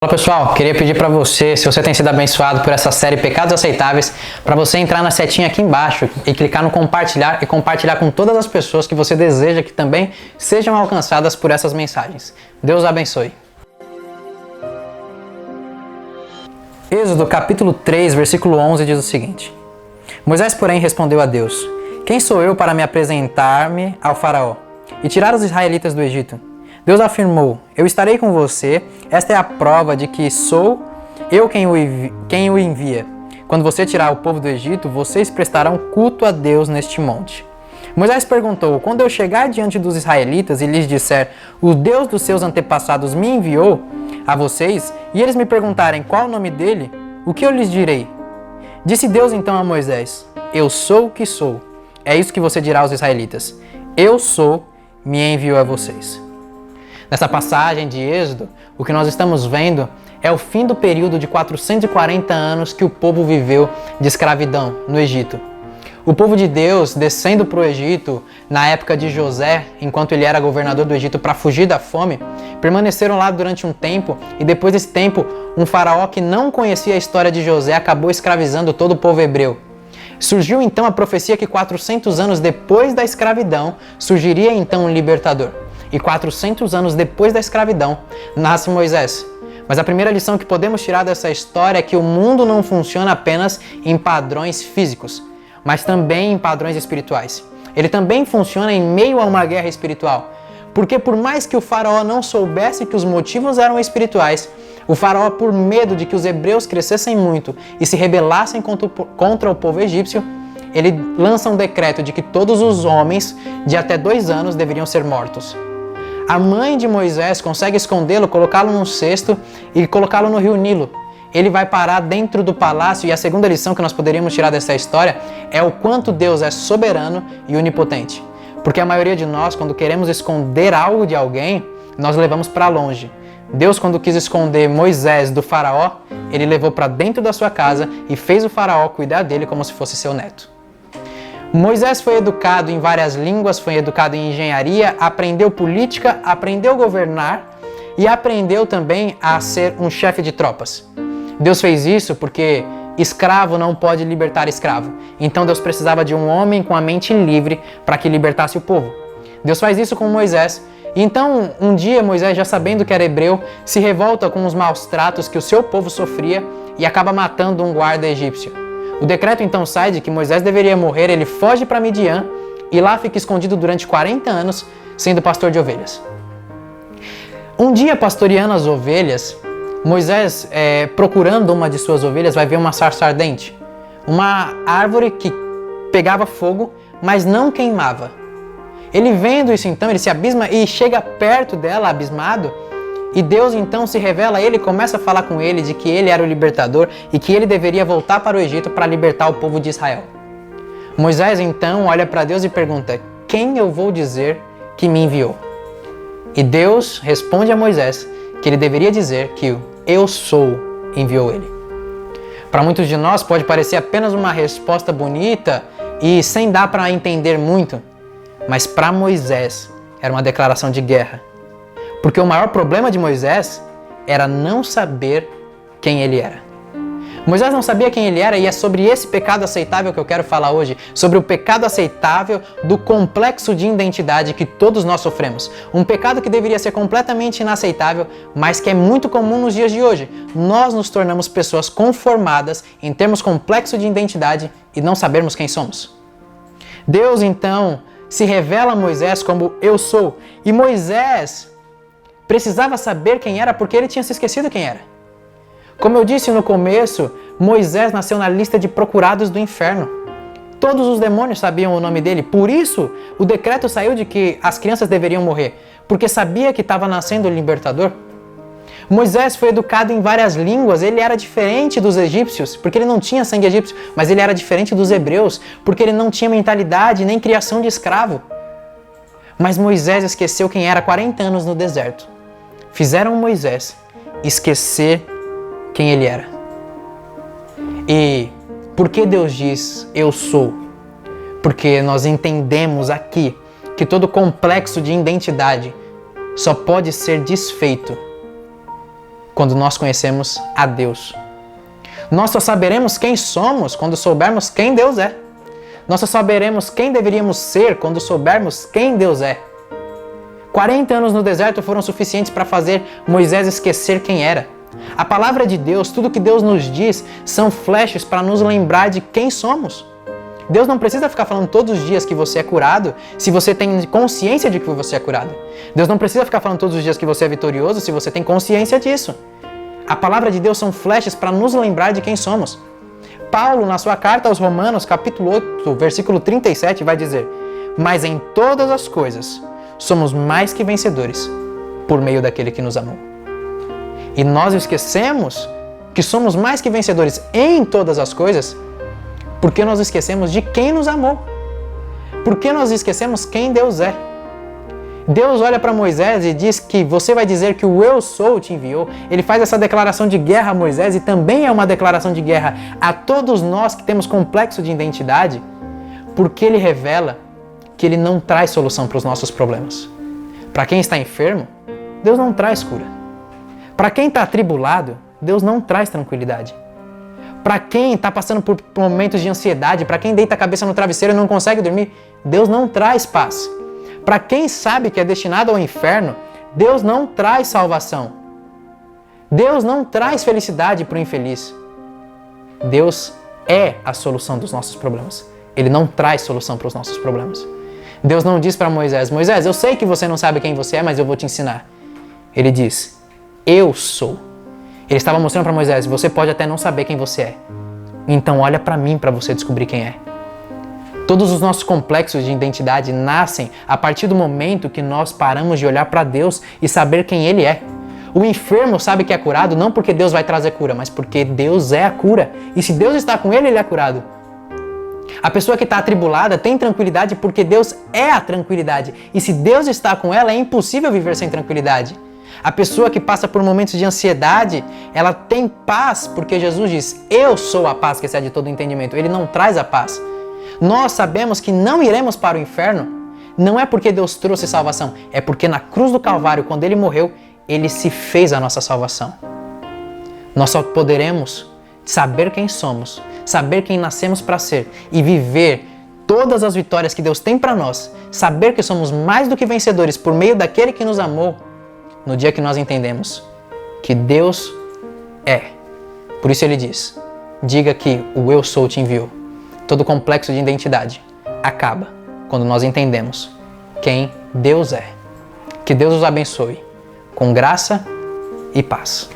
Olá pessoal, queria pedir para você, se você tem sido abençoado por essa série Pecados Aceitáveis, para você entrar na setinha aqui embaixo e clicar no compartilhar e compartilhar com todas as pessoas que você deseja que também sejam alcançadas por essas mensagens. Deus abençoe. Êxodo capítulo 3, versículo 11 diz o seguinte: Moisés, porém, respondeu a Deus: Quem sou eu para me apresentar-me ao faraó e tirar os israelitas do Egito? Deus afirmou: Eu estarei com você, esta é a prova de que sou eu quem o envia. Quando você tirar o povo do Egito, vocês prestarão culto a Deus neste monte. Moisés perguntou: Quando eu chegar diante dos israelitas e lhes disser, o Deus dos seus antepassados me enviou a vocês, e eles me perguntarem qual o nome dele, o que eu lhes direi? Disse Deus então a Moisés: Eu sou o que sou. É isso que você dirá aos israelitas: Eu sou, me enviou a vocês. Nessa passagem de Êxodo, o que nós estamos vendo é o fim do período de 440 anos que o povo viveu de escravidão no Egito. O povo de Deus, descendo para o Egito, na época de José, enquanto ele era governador do Egito para fugir da fome, permaneceram lá durante um tempo e depois desse tempo, um faraó que não conhecia a história de José acabou escravizando todo o povo hebreu. Surgiu então a profecia que 400 anos depois da escravidão, surgiria então um libertador. E 400 anos depois da escravidão, nasce Moisés. Mas a primeira lição que podemos tirar dessa história é que o mundo não funciona apenas em padrões físicos, mas também em padrões espirituais. Ele também funciona em meio a uma guerra espiritual. Porque por mais que o faraó não soubesse que os motivos eram espirituais, o faraó, por medo de que os hebreus crescessem muito e se rebelassem contra o povo egípcio, ele lança um decreto de que todos os homens de até 2 anos deveriam ser mortos. A mãe de Moisés consegue escondê-lo, colocá-lo num cesto e colocá-lo no rio Nilo. Ele vai parar dentro do palácio e a segunda lição que nós poderíamos tirar dessa história é o quanto Deus é soberano e onipotente. Porque a maioria de nós, quando queremos esconder algo de alguém, nós levamos para longe. Deus, quando quis esconder Moisés do faraó, ele levou para dentro da sua casa e fez o faraó cuidar dele como se fosse seu neto. Moisés foi educado em várias línguas, foi educado em engenharia, aprendeu política, aprendeu a governar e aprendeu também a ser um chefe de tropas. Deus fez isso porque escravo não pode libertar escravo. Então Deus precisava de um homem com a mente livre para que libertasse o povo. Deus faz isso com Moisés. E então, um dia, Moisés, já sabendo que era hebreu, se revolta com os maus tratos que o seu povo sofria e acaba matando um guarda egípcio. O decreto então sai de que Moisés deveria morrer, ele foge para Midian e lá fica escondido durante 40 anos, sendo pastor de ovelhas. Um dia, pastoreando as ovelhas, Moisés, procurando uma de suas ovelhas, vai ver uma sarça ardente. Uma árvore que pegava fogo, mas não queimava. Ele vendo isso então, ele se abisma e chega perto dela, abismado, e Deus então se revela a ele, começa a falar com ele de que ele era o libertador e que ele deveria voltar para o Egito para libertar o povo de Israel. Moisés então olha para Deus e pergunta: Quem eu vou dizer que me enviou? E Deus responde a Moisés que ele deveria dizer que o Eu sou enviou ele. Para muitos de nós pode parecer apenas uma resposta bonita e sem dar para entender muito, mas para Moisés era uma declaração de guerra. Porque o maior problema de Moisés era não saber quem ele era. Moisés não sabia quem ele era e é sobre esse pecado aceitável que eu quero falar hoje. Sobre o pecado aceitável do complexo de identidade que todos nós sofremos. Um pecado que deveria ser completamente inaceitável, mas que é muito comum nos dias de hoje. Nós nos tornamos pessoas conformadas em termos complexo de identidade e não sabermos quem somos. Deus então se revela a Moisés como Eu sou. E Moisés precisava saber quem era porque ele tinha se esquecido quem era. Como eu disse no começo, Moisés nasceu na lista de procurados do inferno. Todos os demônios sabiam o nome dele, por isso o decreto saiu de que as crianças deveriam morrer, porque sabia que estava nascendo o libertador. Moisés foi educado em várias línguas, ele era diferente dos egípcios, porque ele não tinha sangue egípcio, mas ele era diferente dos hebreus, porque ele não tinha mentalidade nem criação de escravo. Mas Moisés esqueceu quem era 40 anos no deserto. Fizeram Moisés esquecer quem ele era. E por que Deus diz Eu sou? Porque nós entendemos aqui que todo complexo de identidade só pode ser desfeito quando nós conhecemos a Deus. Nós só saberemos quem somos quando soubermos quem Deus é. Nós só saberemos quem deveríamos ser quando soubermos quem Deus é. 40 anos no deserto foram suficientes para fazer Moisés esquecer quem era. A palavra de Deus, tudo que Deus nos diz, são flashes para nos lembrar de quem somos. Deus não precisa ficar falando todos os dias que você é curado se você tem consciência de que você é curado. Deus não precisa ficar falando todos os dias que você é vitorioso se você tem consciência disso. A palavra de Deus são flashes para nos lembrar de quem somos. Paulo, na sua carta aos Romanos, capítulo 8, versículo 37, vai dizer: mas em todas as coisas somos mais que vencedores por meio daquele que nos amou. E nós esquecemos que somos mais que vencedores em todas as coisas porque nós esquecemos de quem nos amou. Porque nós esquecemos quem Deus é. Deus olha para Moisés e diz que você vai dizer que o eu sou te enviou. Ele faz essa declaração de guerra a Moisés e também é uma declaração de guerra a todos nós que temos complexo de identidade, porque ele revela que ele não traz solução para os nossos problemas. Para quem está enfermo, Deus não traz cura. Para quem está atribulado, Deus não traz tranquilidade. Para quem está passando por momentos de ansiedade, para quem deita a cabeça no travesseiro e não consegue dormir, Deus não traz paz. Para quem sabe que é destinado ao inferno, Deus não traz salvação. Deus não traz felicidade para o infeliz. Deus é a solução dos nossos problemas. Ele não traz solução para os nossos problemas. Deus não diz para Moisés: Moisés, eu sei que você não sabe quem você é, mas eu vou te ensinar. Ele diz: eu sou. Ele estava mostrando para Moisés: você pode até não saber quem você é. Então olha para mim para você descobrir quem é. Todos os nossos complexos de identidade nascem a partir do momento que nós paramos de olhar para Deus e saber quem Ele é. O enfermo sabe que é curado não porque Deus vai trazer cura, mas porque Deus é a cura. E se Deus está com ele, ele é curado. A pessoa que está atribulada tem tranquilidade porque Deus é a tranquilidade. E se Deus está com ela, é impossível viver sem tranquilidade. A pessoa que passa por momentos de ansiedade, ela tem paz porque Jesus diz: eu sou a paz que excede todo entendimento. Ele não traz a paz. Nós sabemos que não iremos para o inferno, não é porque Deus trouxe salvação, é porque na cruz do Calvário, quando Ele morreu, Ele se fez a nossa salvação. Nós só poderemos saber quem somos, saber quem nascemos para ser e viver todas as vitórias que Deus tem para nós, saber que somos mais do que vencedores por meio daquele que nos amou, no dia que nós entendemos que Deus é. Por isso Ele diz: diga que o eu sou te enviou. Todo complexo de identidade acaba quando nós entendemos quem Deus é. Que Deus os abençoe com graça e paz.